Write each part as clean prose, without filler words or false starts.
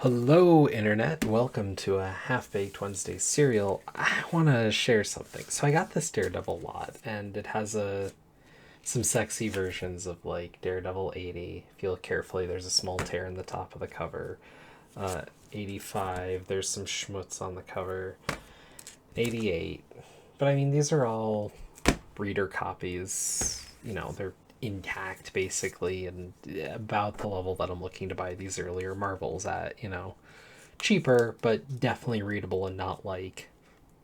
Hello, Internet. Welcome to a Half-Baked Wednesday serial. I want to share something. So I got this Daredevil lot, and it has some sexy versions of like Daredevil 80. If you look carefully, there's a small tear in the top of the cover. 85, there's some schmutz on the cover. 88. But I mean, these are all breeder copies. They're intact basically and about the level that I'm looking to buy these earlier Marvels at, cheaper but definitely readable and not like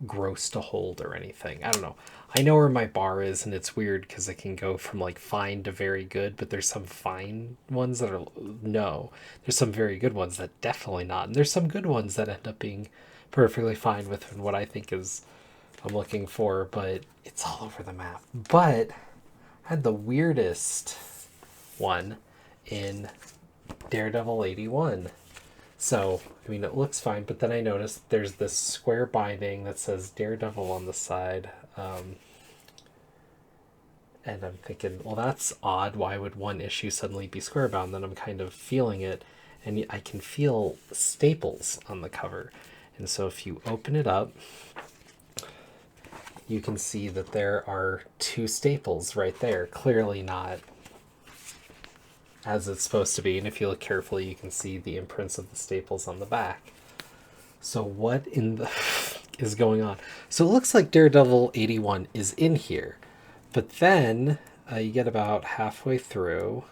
gross to hold or anything. I don't know. I know where my bar is, and it's weird because it can go from like fine to very good, but there's some fine ones that are no. There's some very good ones that definitely not. And there's some good ones that end up being perfectly fine with what I think is I'm looking for, but it's all over the map. But I had the weirdest one in Daredevil 81. So, I mean, it looks fine, but then I noticed there's this square binding that says Daredevil on the side. And I'm thinking, well, that's odd. Why would one issue suddenly be square bound? Then I'm kind of feeling it, and I can feel staples on the cover. And so if you open it up, you can see that there are two staples right there, clearly not as it's supposed to be. And if you look carefully, you can see the imprints of the staples on the back. So what in the is going on? So it looks like Daredevil 81 is in here, but then you get about halfway through,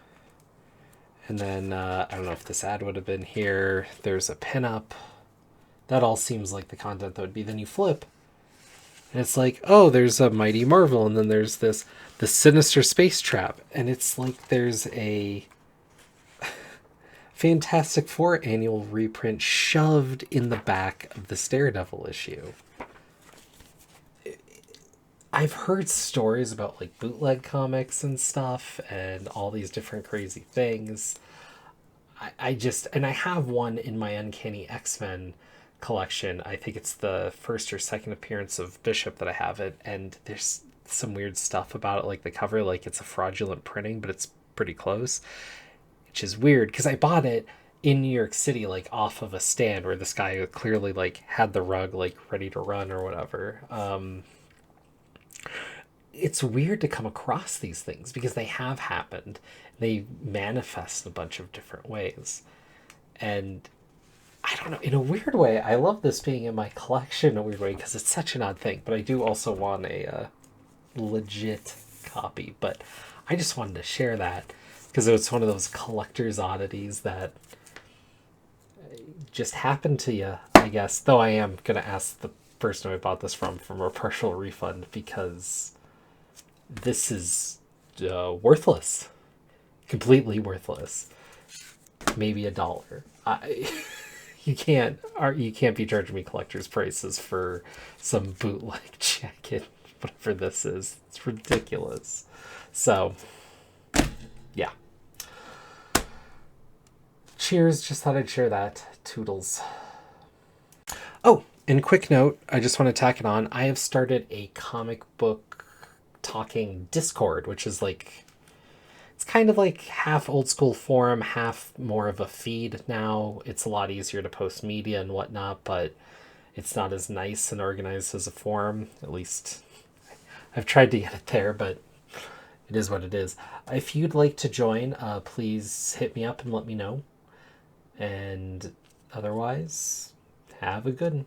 and then I don't know if this ad would have been here. There's a pinup. That all seems like the content that would be. Then you flip, and it's like, oh, there's a Mighty Marvel, and then there's the Sinister Space Trap, and it's like there's a Fantastic Four annual reprint shoved in the back of the Daredevil issue. I've heard stories about like bootleg comics and stuff and all these different crazy things. And I have one in my Uncanny XMen collection. I think it's the first or second appearance of Bishop that I have it, and there's some weird stuff about it, like the cover, like it's a fraudulent printing, but it's pretty close, which is weird because I bought it in New York City, like off of a stand where this guy clearly like had the rug like ready to run or whatever. It's weird to come across these things because they have happened. They manifest in a bunch of different ways. And I don't know, in a weird way, I love this being in my collection in a weird way because it's such an odd thing. But I do also want a legit copy. But I just wanted to share that because it's one of those collector's oddities that just happened to you, I guess. Though I am going to ask the person I bought this from a partial refund because this is worthless. Completely worthless. Maybe $1. You can't be charging me collector's prices for some bootleg jacket, whatever this is. It's ridiculous. So, yeah. Cheers. Just thought I'd share that. Toodles. Oh, and quick note, I just want to tack it on. I have started a comic book talking Discord, which is like, it's kind of like half old school forum, half more of a feed now. It's a lot easier to post media and whatnot, but it's not as nice and organized as a forum. At least I've tried to get it there, but it is what it is. If you'd like to join, please hit me up and let me know. And otherwise, have a good one.